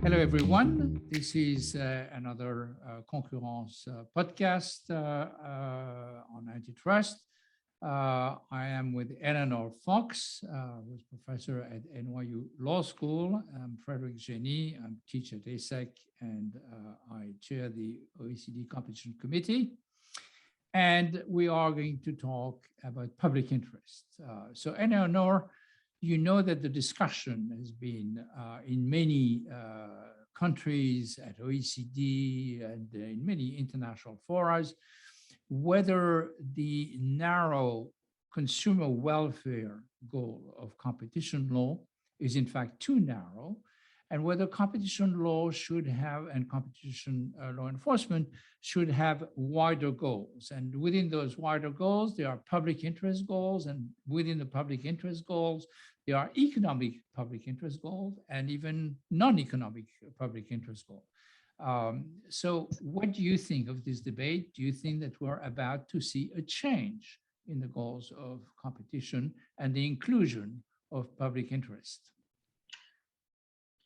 Hello, everyone. This is another Concurrence podcast on antitrust. I am with Eleanor Fox, who's professor at NYU Law School. I'm Frédéric. I'm teacher at ESSEC, and I chair the OECD Competition Committee. And we are going to talk about public interest. So Eleanor, you know that the discussion has been in many countries at OECD and in many international forums, whether the narrow consumer welfare goal of competition law is in fact too narrow, and whether competition law should have, and competition law enforcement should have wider goals. And within those wider goals, there are public interest goals, and within the public interest goals, there are economic public interest goals and even non-economic public interest goals. So what do you think of this debate? Do you think that we're about to see a change in the goals of competition and the inclusion of public interest?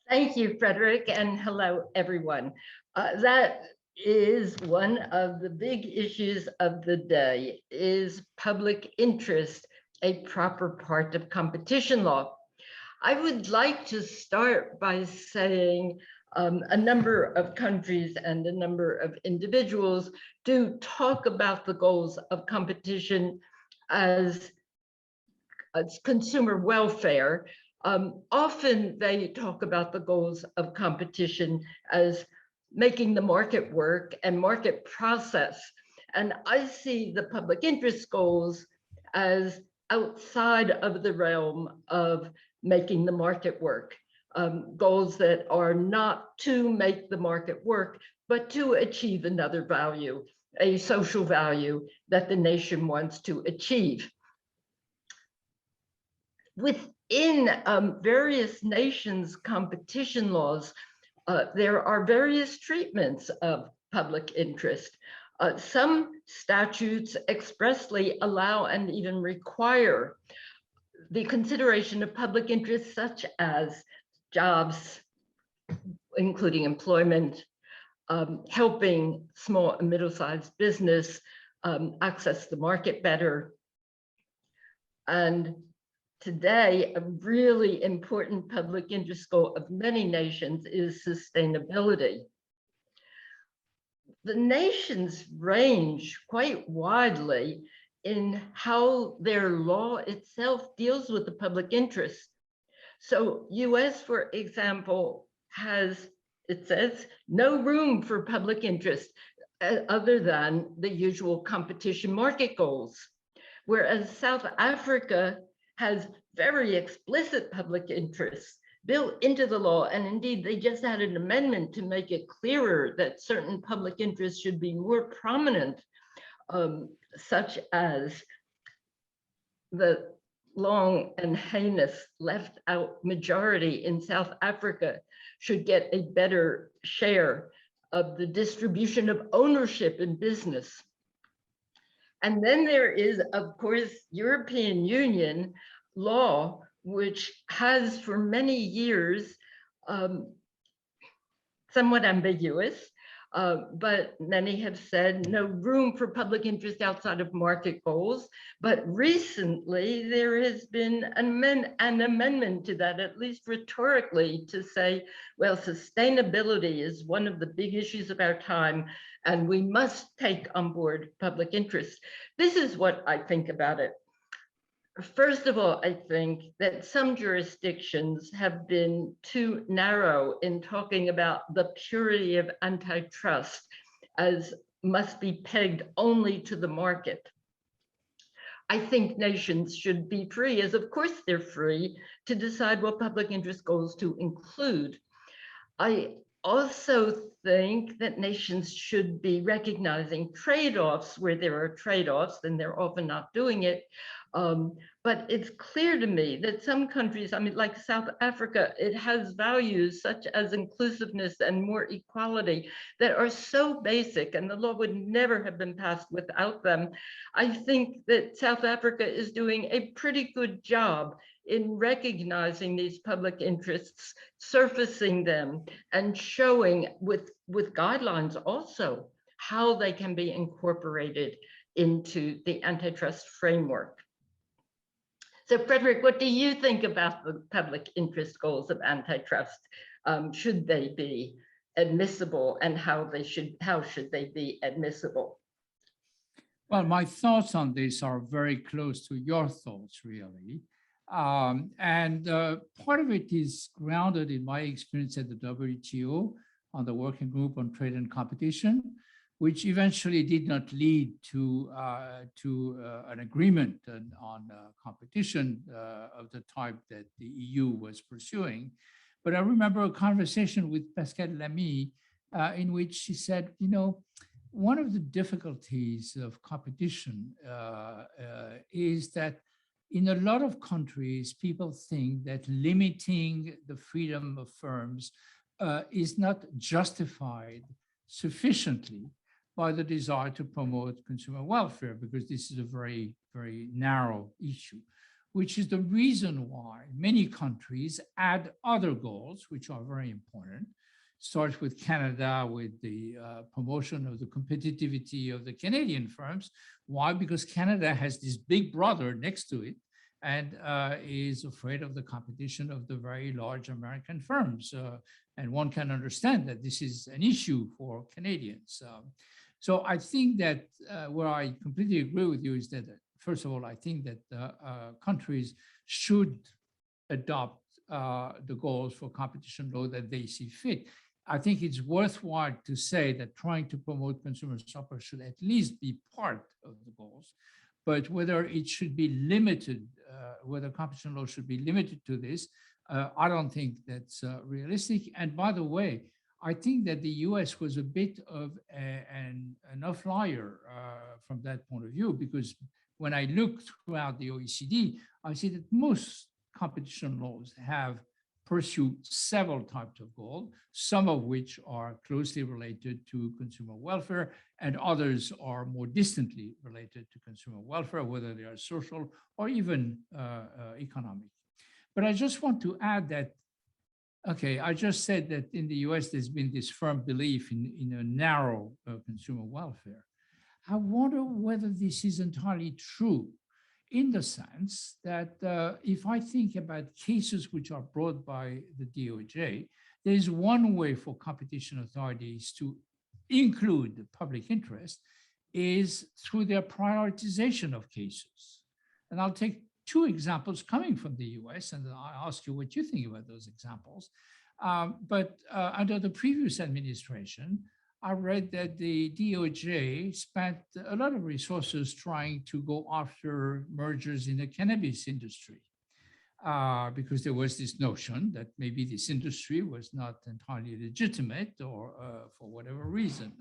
Thank you, Frédéric, and hello, everyone. That is one of the big issues of the day. Is public interest a proper part of competition law? I would like to start by saying a number of countries and a number of individuals do talk about the goals of competition as consumer welfare. Often they talk about the goals of competition as making the market work and market process. And I see the public interest goals as outside of the realm of making the market work. Goals that are not to make the market work, but to achieve another value, a social value that the nation wants to achieve. Within various nations' competition laws, there are various treatments of public interest. Some statutes expressly allow and even require the consideration of public interest, such as jobs, including employment, helping small and middle-sized business access the market better. And today, a really important public interest goal of many nations is sustainability. The nations range quite widely in how their law itself deals with the public interest. So US, for example, has, it says, no room for public interest other than the usual competition market goals. Whereas South Africa has very explicit public interests built into the law. And indeed, they just had an amendment to make it clearer that certain public interests should be more prominent, such as the long and heinous left out majority in South Africa should get a better share of the distribution of ownership in business. And then there is, of course, European Union law, which has for many years somewhat ambiguous, but many have said no room for public interest outside of market goals. But recently there has been an amendment to that, at least rhetorically, to say, well, sustainability is one of the big issues of our time, and we must take on board public interest. This is what I think about it. First of all, I think that some jurisdictions have been too narrow in talking about the purity of antitrust as must be pegged only to the market. I think nations should be free, as of course they're free, to decide what public interest goals to include. I also think that nations should be recognizing trade-offs where there are trade-offs, and they're often not doing it. But it's clear to me that some countries, I mean, like South Africa, it has values such as inclusiveness and more equality that are so basic, and the law would never have been passed without them. I think that South Africa is doing a pretty good job in recognizing these public interests, surfacing them, and showing with guidelines also how they can be incorporated into the antitrust framework. So Frédéric, what do you think about the public interest goals of antitrust? Should they be admissible, and how should they be admissible? Well, my thoughts on this are very close to your thoughts, really. Part of it is grounded in my experience at the WTO on the Working Group on Trade and Competition, which eventually did not lead to an agreement on competition of the type that the EU was pursuing. But I remember a conversation with Pascal Lamy in which she said, you know, one of the difficulties of competition is that in a lot of countries, people think that limiting the freedom of firms is not justified sufficiently by the desire to promote consumer welfare, because this is a very, very narrow issue, which is the reason why many countries add other goals, which are very important. Starts with Canada with the promotion of the competitivity of the Canadian firms. Why? Because Canada has this big brother next to it and is afraid of the competition of the very large American firms. And one can understand that this is an issue for Canadians. So I think that where I completely agree with you is that, first of all, I think that countries should adopt the goals for competition law that they see fit. I think it's worthwhile to say that trying to promote consumer welfare should at least be part of the goals, but whether it should be limited, whether competition law should be limited to this, I don't think that's realistic. And by the way, I think that the US was a bit of an outlier from that point of view, because when I look throughout the OECD, I see that most competition laws have pursued several types of goals, some of which are closely related to consumer welfare, and others are more distantly related to consumer welfare, whether they are social or even economic. But I just want to add that, okay, I just said that in the US, there's been this firm belief in a narrow consumer welfare. I wonder whether this is entirely true, in the sense that if I think about cases which are brought by the DOJ, there's one way for competition authorities to include the public interest is through their prioritization of cases. And I'll take two examples coming from the US, and I'll ask you what you think about those examples. But under the previous administration, I read that the DOJ spent a lot of resources trying to go after mergers in the cannabis industry, because there was this notion that maybe this industry was not entirely legitimate, or for whatever reason.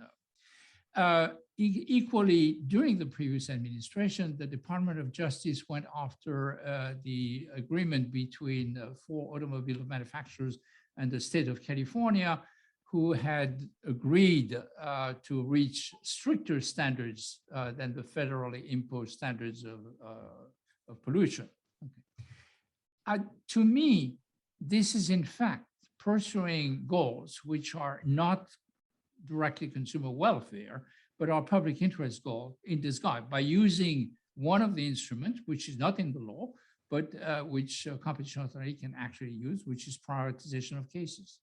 Equally, during the previous administration, the Department of Justice went after the agreement between 4 automobile manufacturers and the state of California, who had agreed to reach stricter standards than the federally imposed standards of pollution. Okay. To me, this is in fact pursuing goals which are not directly consumer welfare, but are public interest goals in disguise, by using one of the instruments, which is not in the law, but which competition authority can actually use, which is prioritization of cases.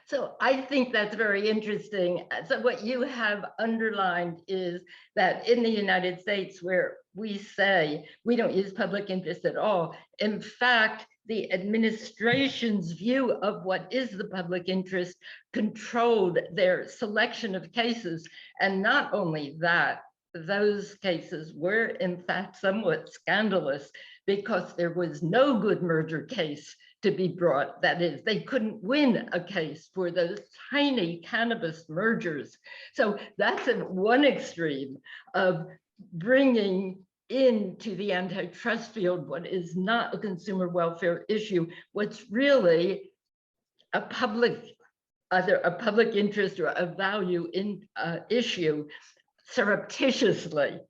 So I think that's very interesting. So what you have underlined is that in the United States, where we say we don't use public interest at all, in fact, the administration's view of what is the public interest controlled their selection of cases. And not only that, those cases were in fact somewhat scandalous, because there was no good merger case to be brought. That is, they couldn't win a case for those tiny cannabis mergers. So that's at one extreme of bringing into the antitrust field what is not a consumer welfare issue, what's really a public, either a public interest or a value in issue, surreptitiously.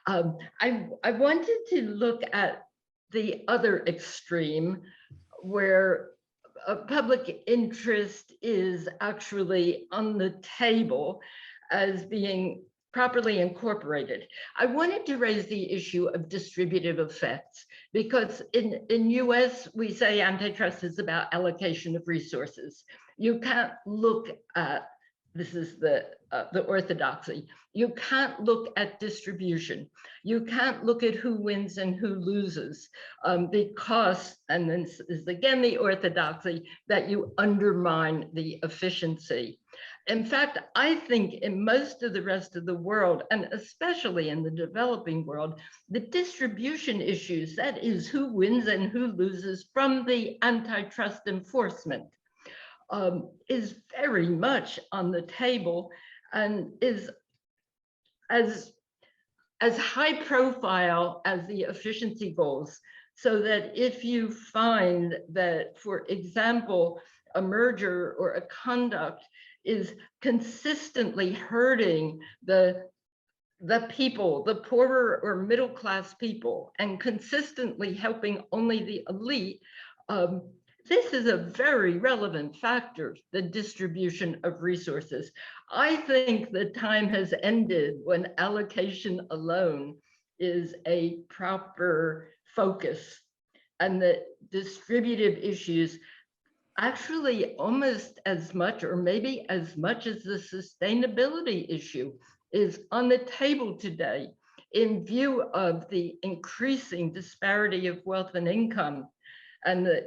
I wanted to look at the other extreme, where public interest is actually on the table as being properly incorporated. I wanted to raise the issue of distributive effects because in US, we say antitrust is about allocation of resources. You can't look at, this is the orthodoxy, you can't look at distribution. You can't look at who wins and who loses because, and this is again the orthodoxy, that you undermine the efficiency. In fact, I think in most of the rest of the world, and especially in the developing world, the distribution issues, that is who wins and who loses from the antitrust enforcement, is very much on the table and is as high profile as the efficiency goals. So that if you find that, for example, a merger or a conduct is consistently hurting the people, the poorer or middle class people, and consistently helping only the elite, this is a very relevant factor, the distribution of resources. I think the time has ended when allocation alone is a proper focus, and that distributive issues actually almost as much, or maybe as much as the sustainability issue, is on the table today in view of the increasing disparity of wealth and income and the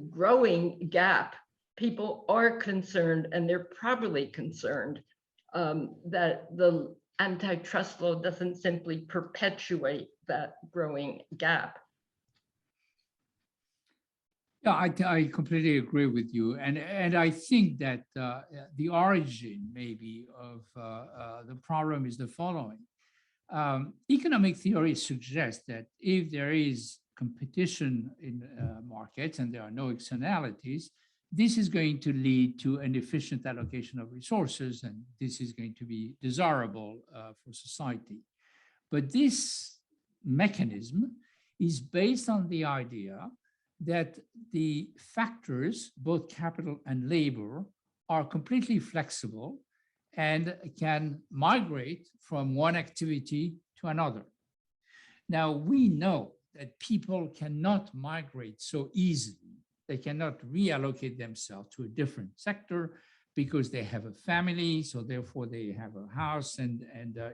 growing gap. People are concerned, and they're properly concerned, that the antitrust law doesn't simply perpetuate that growing gap. Yeah, I completely agree with you, and I think that the origin maybe of the problem is the following. Economic theory suggests that if there is competition in markets and there are no externalities, this is going to lead to an efficient allocation of resources, and this is going to be desirable for society. But this mechanism is based on the idea that the factors, both capital and labor, are completely flexible and can migrate from one activity to another. Now, we know that people cannot migrate so easily. They cannot reallocate themselves to a different sector because they have a family, so therefore they have a house, and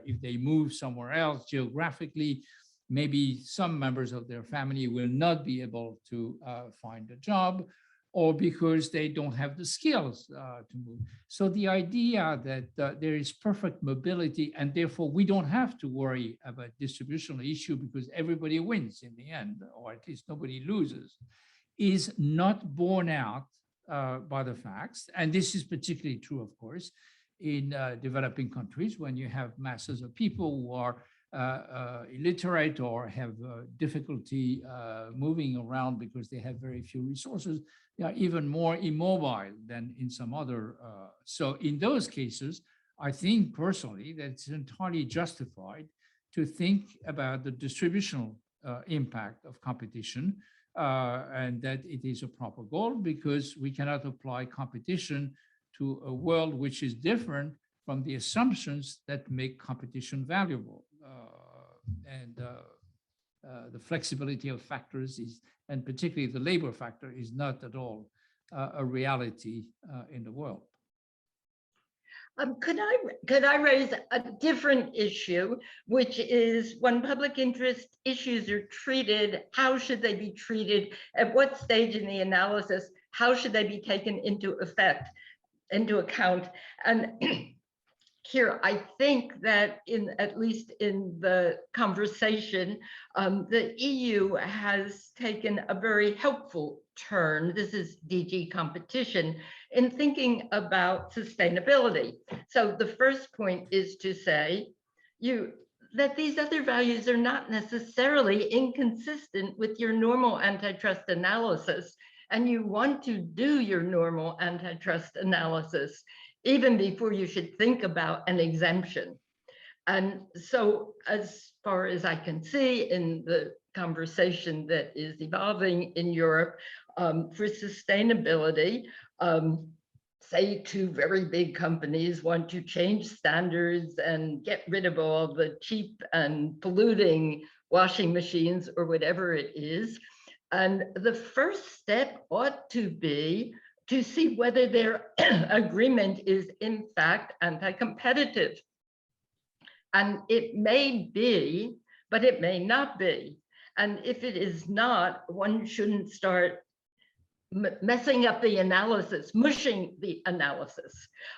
if they move somewhere else geographically, maybe some members of their family will not be able to find a job, or because they don't have the skills to move. So the idea that there is perfect mobility and therefore we don't have to worry about distributional issue because everybody wins in the end, or at least nobody loses, is not borne out by the facts. And this is particularly true, of course, in developing countries when you have masses of people who are illiterate or have difficulty moving around because they have very few resources. They are even more immobile than in some other. So in those cases, I think personally that it's entirely justified to think about the distributional impact of competition, and that it is a proper goal, because we cannot apply competition to a world which is different from the assumptions that make competition valuable. The flexibility of factors is, and particularly the labor factor, is not at all a reality in the world. Could I raise a different issue, which is when public interest issues are treated, how should they be treated? At what stage in the analysis, how should they be taken into account? And here, I think that at least in the conversation, the EU has taken a very helpful turn. This is DG Competition in thinking about sustainability. So the first point is to say that these other values are not necessarily inconsistent with your normal antitrust analysis, and you want to do your normal antitrust analysis even before you should think about an exemption. And so as far as I can see in the conversation that is evolving in Europe for sustainability. Say two very big companies want to change standards and get rid of all the cheap and polluting washing machines or whatever it is. And the first step ought to be to see whether their agreement is in fact anti-competitive. And it may be, but it may not be. And if it is not, one shouldn't start messing up the analysis, mushing the analysis.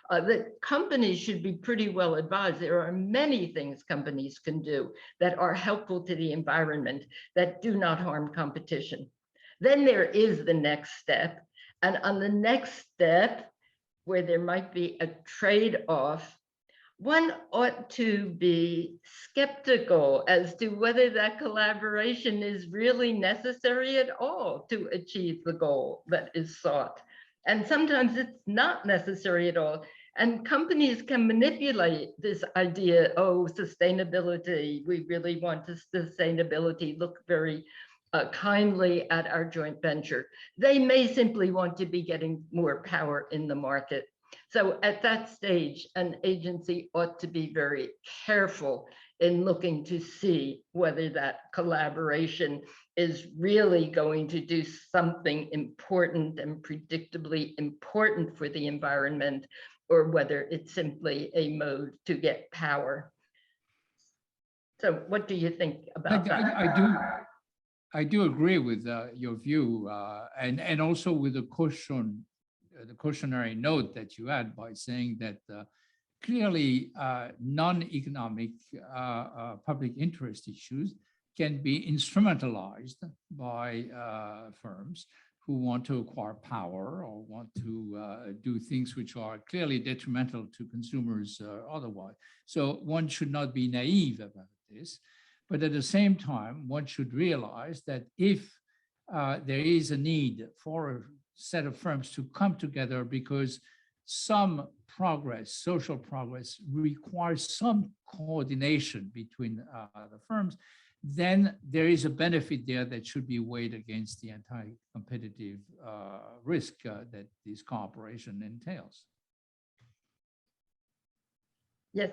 The companies should be pretty well advised. There are many things companies can do that are helpful to the environment that do not harm competition. Then there is the next step. And on the next step, where there might be a trade-off, one ought to be skeptical as to whether that collaboration is really necessary at all to achieve the goal that is sought. And sometimes it's not necessary at all. And companies can manipulate this idea, oh, sustainability, we really want to sustainability, look very kindly at our joint venture. They may simply want to be getting more power in the market. So at that stage, an agency ought to be very careful in looking to see whether that collaboration is really going to do something important and predictably important for the environment, or whether it's simply a mode to get power. So what do you think about that? I do agree with your view, and also with the cautionary note that you add by saying that clearly non-economic public interest issues can be instrumentalized by firms who want to acquire power or want to do things which are clearly detrimental to consumers otherwise. So one should not be naive about this. But at the same time, one should realize that if there is a need for a set of firms to come together because some progress, social progress, requires some coordination between the firms, then there is a benefit there that should be weighed against the anti-competitive risk that this cooperation entails. Yes,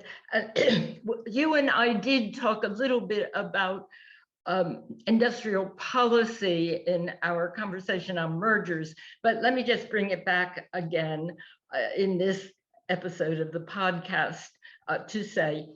you and I did talk a little bit about industrial policy in our conversation on mergers, but let me just bring it back again in this episode of the podcast to say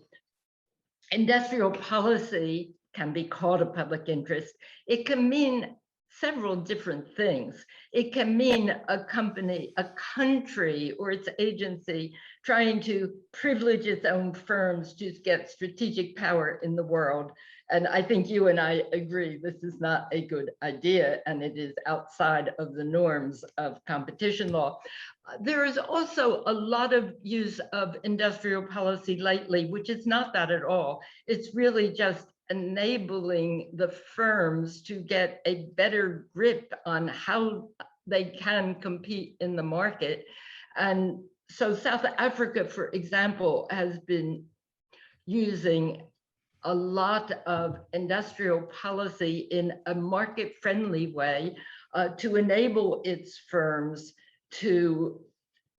industrial policy can be called a public interest. It can mean several different things. It can mean a company, a country, or its agency trying to privilege its own firms to get strategic power in the world. And I think you and I agree this is not a good idea, and it is outside of the norms of competition law. There is also a lot of use of industrial policy lately, which is not that at all. It's really just enabling the firms to get a better grip on how they can compete in the market. And so South Africa, for example, has been using a lot of industrial policy in a market-friendly way to enable its firms to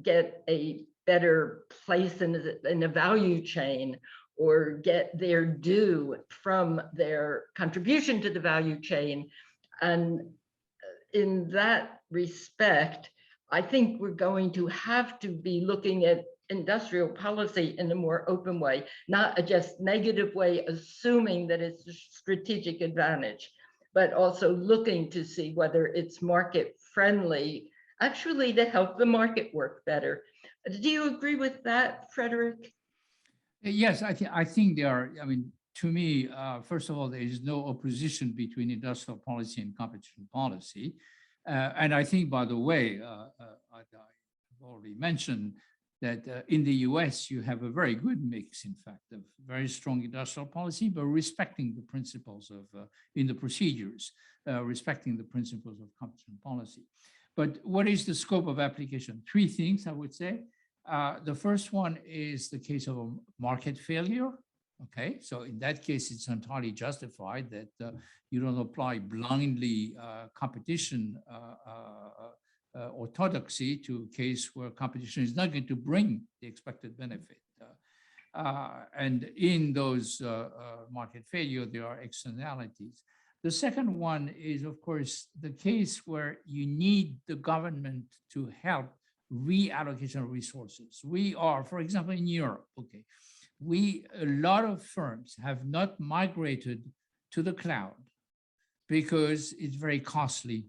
get a better place in a value chain, or get their due from their contribution to the value chain. And in that respect, I think we're going to have to be looking at industrial policy in a more open way, not a just negative way, assuming that it's a strategic advantage, but also looking to see whether it's market friendly, actually to help the market work better. Do you agree with that, Frédéric? Yes, I think there are, I mean, to me, first of all, there is no opposition between industrial policy and competition policy. And I think, by the way, I've already mentioned that in the US, you have a very good mix, in fact, of very strong industrial policy, but respecting the principles of, in the procedures, respecting the principles of competition policy. But what is the scope of application? Three things, I would say. The first one is the case of a market failure, Okay, so in that case, it's entirely justified that you don't apply blindly competition orthodoxy to a case where competition is not going to bring the expected benefit. And in those market failure, there are externalities. The second one is, of course, the case where you need the government to help reallocation of resources. We are, for example, in Europe, okay, a lot of firms have not migrated to the cloud because it's very costly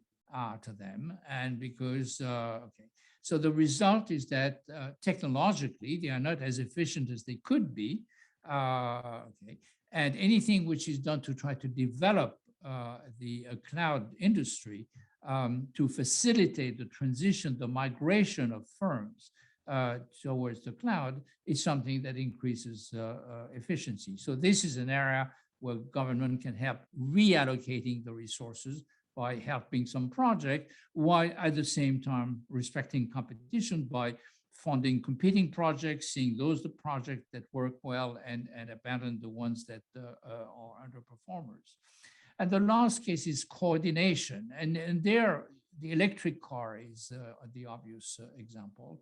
to them, and because, okay. So the result is that technologically, they are not as efficient as they could be, okay. And anything which is done to try to develop the cloud industry to facilitate the transition, the migration of firms towards the cloud is something that increases efficiency. So this is an area where government can help reallocating the resources by helping some project, while at the same time respecting competition by funding competing projects, seeing those the projects that work well and abandon the ones that are underperformers. And the last case is coordination. And there, the electric car is the obvious example.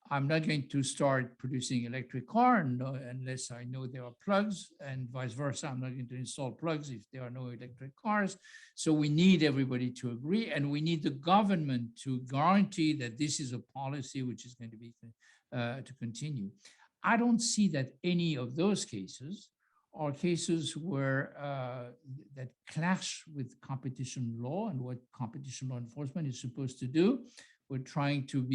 I'm not going to start producing electric car unless I know there are plugs, and vice versa. I'm not going to install plugs if there are no electric cars. So we need everybody to agree, and we need the government to guarantee that this is a policy which is going to be to continue. I don't see that any of those cases are cases where that clash with competition law and what competition law enforcement is supposed to do. We're trying to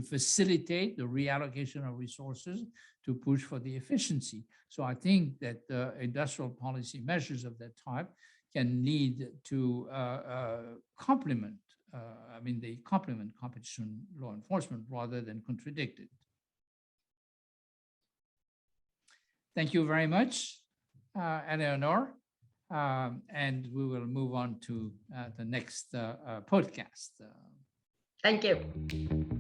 facilitate the reallocation of resources to push for the efficiency. So I think that industrial policy measures of that type can lead to complement, they complement competition law enforcement rather than contradict it. Thank you very much, Eleanor. And we will move on to the next podcast. Thank you.